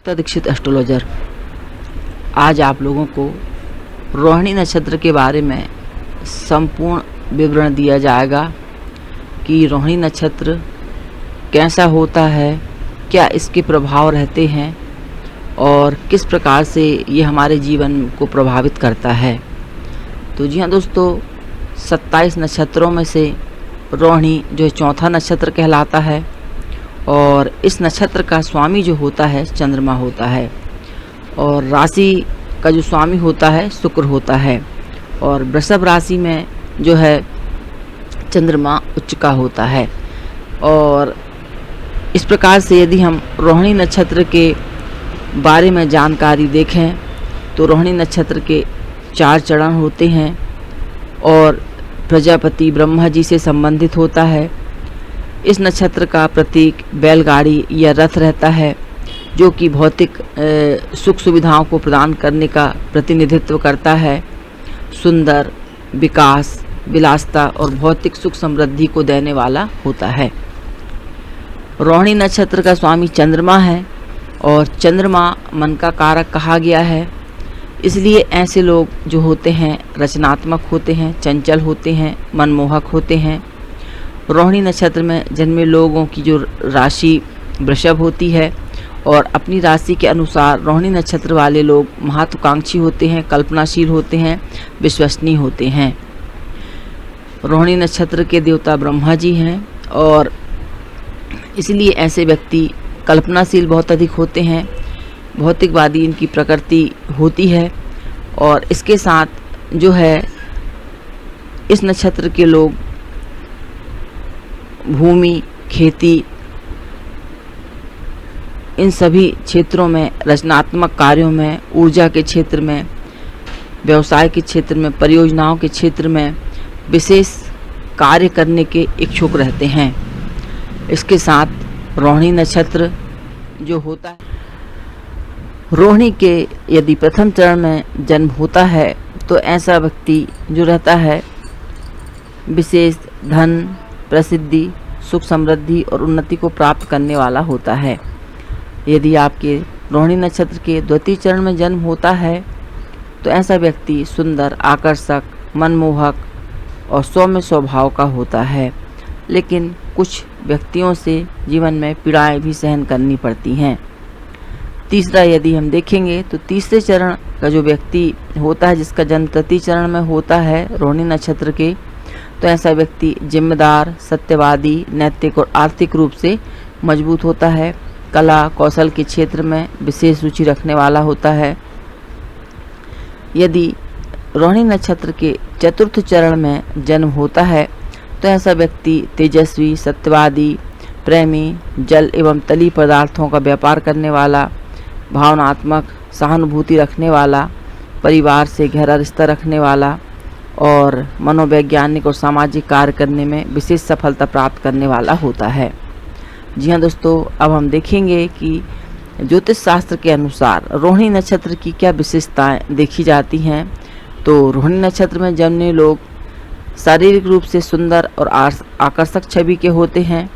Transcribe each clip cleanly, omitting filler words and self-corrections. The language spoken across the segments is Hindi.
दीक्षित एस्ट्रोलॉजर आज आप लोगों को रोहिणी नक्षत्र के बारे में संपूर्ण विवरण दिया जाएगा कि रोहिणी नक्षत्र कैसा होता है, क्या इसके प्रभाव रहते हैं और किस प्रकार से ये हमारे जीवन को प्रभावित करता है। तो जी हाँ दोस्तों, 27 नक्षत्रों में से रोहिणी जो है चौथा नक्षत्र कहलाता है और इस नक्षत्र का स्वामी जो होता है चंद्रमा होता है और राशि का जो स्वामी होता है शुक्र होता है और वृषभ राशि में जो है चंद्रमा उच्च का होता है। और इस प्रकार से यदि हम रोहिणी नक्षत्र के बारे में जानकारी देखें तो रोहिणी नक्षत्र के 4 चरण होते हैं और प्रजापति ब्रह्मा जी से संबंधित होता है। इस नक्षत्र का प्रतीक बैलगाड़ी या रथ रहता है जो कि भौतिक सुख सुविधाओं को प्रदान करने का प्रतिनिधित्व करता है। सुंदर, विकास, विलासिता और भौतिक सुख समृद्धि को देने वाला होता है। रोहिणी नक्षत्र का स्वामी चंद्रमा है और चंद्रमा मन का कारक कहा गया है, इसलिए ऐसे लोग जो होते हैं रचनात्मक होते हैं, चंचल होते हैं, मनमोहक होते हैं। रोहिणी नक्षत्र में जन्मे लोगों की जो राशि वृषभ होती है और अपनी राशि के अनुसार रोहिणी नक्षत्र वाले लोग महत्वाकांक्षी होते हैं, कल्पनाशील होते हैं, विश्वसनीय होते हैं। रोहिणी नक्षत्र के देवता ब्रह्मा जी हैं और इसलिए ऐसे व्यक्ति कल्पनाशील बहुत अधिक होते हैं, भौतिकवादी इनकी प्रकृति होती है। और इसके साथ जो है इस नक्षत्र के लोग भूमि, खेती, इन सभी क्षेत्रों में, रचनात्मक कार्यों में, ऊर्जा के क्षेत्र में, व्यवसाय के क्षेत्र में, परियोजनाओं के क्षेत्र में विशेष कार्य करने के इच्छुक रहते हैं। इसके साथ रोहिणी नक्षत्र जो होता है, रोहिणी के यदि प्रथम चरण में जन्म होता है तो ऐसा व्यक्ति जो रहता है विशेष धन, प्रसिद्धि, सुख समृद्धि और उन्नति को प्राप्त करने वाला होता है। यदि आपके रोहिणी नक्षत्र के द्वितीय चरण में जन्म होता है तो ऐसा व्यक्ति सुंदर, आकर्षक, मनमोहक और सौम्य स्वभाव का होता है, लेकिन कुछ व्यक्तियों से जीवन में पीड़ाएं भी सहन करनी पड़ती हैं। तीसरा यदि हम देखेंगे तो तीसरे चरण का जो व्यक्ति होता है जिसका जन्म तृतीय चरण में होता है रोहिणी नक्षत्र के, तो ऐसा व्यक्ति जिम्मेदार, सत्यवादी, नैतिक और आर्थिक रूप से मजबूत होता है। कला कौशल के क्षेत्र में विशेष रुचि रखने वाला होता है। यदि रोहिणी नक्षत्र के चतुर्थ चरण में जन्म होता है तो ऐसा व्यक्ति तेजस्वी, सत्यवादी, प्रेमी, जल एवं तली पदार्थों का व्यापार करने वाला, भावनात्मक, सहानुभूति रखने वाला, परिवार से गहरा रिश्ता रखने वाला और मनोवैज्ञानिक और सामाजिक कार्य करने में विशेष सफलता प्राप्त करने वाला होता है। जी हाँ दोस्तों, अब हम देखेंगे कि ज्योतिष शास्त्र के अनुसार रोहिणी नक्षत्र की क्या विशेषताएं देखी जाती हैं। तो रोहिणी नक्षत्र में जन्मे लोग शारीरिक रूप से सुंदर और आकर्षक छवि के होते हैं,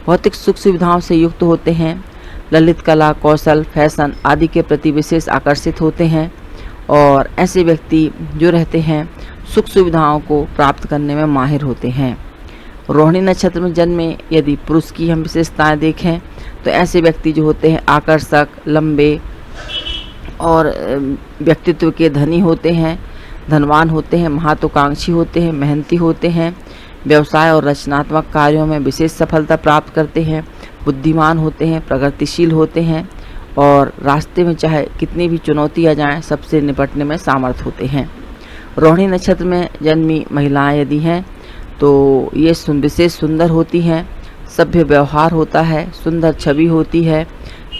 भौतिक सुख सुविधाओं से युक्त होते हैं, ललित कला, कौशल, फैशन आदि के प्रति विशेष आकर्षित होते हैं और ऐसे व्यक्ति जो रहते हैं सुख सुविधाओं को प्राप्त करने में माहिर होते हैं। रोहिणी नक्षत्र में जन्मे यदि पुरुष की हम विशेषताएं देखें तो ऐसे व्यक्ति जो होते हैं आकर्षक, लंबे और व्यक्तित्व के धनी होते हैं, धनवान होते हैं, महत्वाकांक्षी होते हैं, मेहनती होते हैं, व्यवसाय और रचनात्मक कार्यों में विशेष सफलता प्राप्त करते हैं, बुद्धिमान होते हैं, प्रगतिशील होते हैं और रास्ते में चाहे कितनी भी चुनौती आ जाएं सबसे निपटने में सामर्थ होते हैं। रोहिणी नक्षत्र में जन्मी महिलाएं यदि हैं तो ये विशेष सुंदर होती हैं, सभ्य व्यवहार होता है, सुंदर छवि होती है,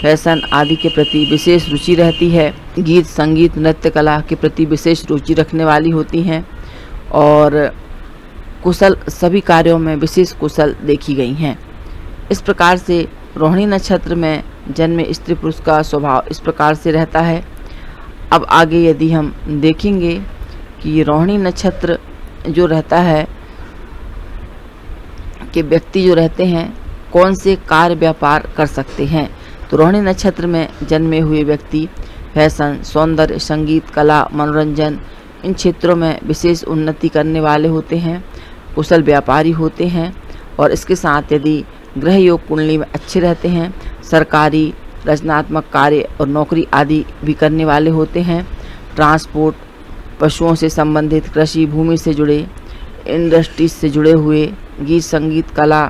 फैशन आदि के प्रति विशेष रुचि रहती है, गीत, संगीत, नृत्य कला के प्रति विशेष रुचि रखने वाली होती हैं और कुशल, सभी कार्यों में विशेष कुशल देखी गई हैं। इस प्रकार से रोहिणी नक्षत्र में जन्मे स्त्री पुरुष का स्वभाव इस प्रकार से रहता है। अब आगे यदि हम देखेंगे कि रोहिणी नक्षत्र जो रहता है कि व्यक्ति जो रहते हैं कौन से कार्य व्यापार कर सकते हैं, तो रोहिणी नक्षत्र में जन्मे हुए व्यक्ति फैशन, सौंदर्य, संगीत, कला, मनोरंजन इन क्षेत्रों में विशेष उन्नति करने वाले होते हैं, कुशल व्यापारी होते हैं। और इसके साथ यदि ग्रह योग कुंडली में अच्छे रहते हैं, सरकारी रचनात्मक कार्य और नौकरी आदि भी करने वाले होते हैं। ट्रांसपोर्ट, पशुओं से संबंधित, कृषि, भूमि से जुड़े, इंडस्ट्रीज से जुड़े हुए, गीत संगीत, कला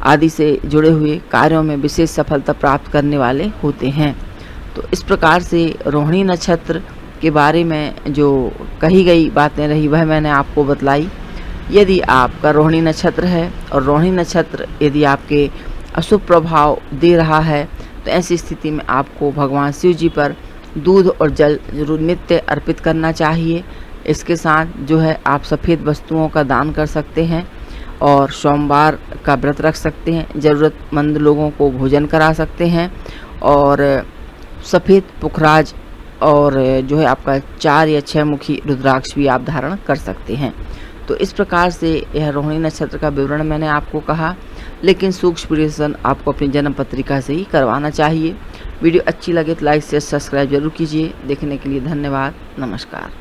आदि से जुड़े हुए कार्यों में विशेष सफलता प्राप्त करने वाले होते हैं। तो इस प्रकार से रोहिणी नक्षत्र के बारे में जो कही गई बातें रही वह मैंने आपको बतलाई। यदि आपका रोहिणी नक्षत्र है और रोहिणी नक्षत्र यदि आपके अशुभ प्रभाव दे रहा है तो ऐसी स्थिति में आपको भगवान शिव जी पर दूध और जल जरूर नित्य अर्पित करना चाहिए। इसके साथ जो है आप सफ़ेद वस्तुओं का दान कर सकते हैं और सोमवार का व्रत रख सकते हैं, ज़रूरतमंद लोगों को भोजन करा सकते हैं और सफ़ेद पुखराज और जो है आपका 4 या 6 मुखी रुद्राक्ष भी आप धारण कर सकते हैं। तो इस प्रकार से यह रोहिणी नक्षत्र का विवरण मैंने आपको कहा, लेकिन सूक्ष्म विश्लेषण आपको अपनी जन्म पत्रिका से ही करवाना चाहिए। वीडियो अच्छी लगे तो लाइक शेयर सब्सक्राइब जरूर कीजिए। देखने के लिए धन्यवाद। नमस्कार।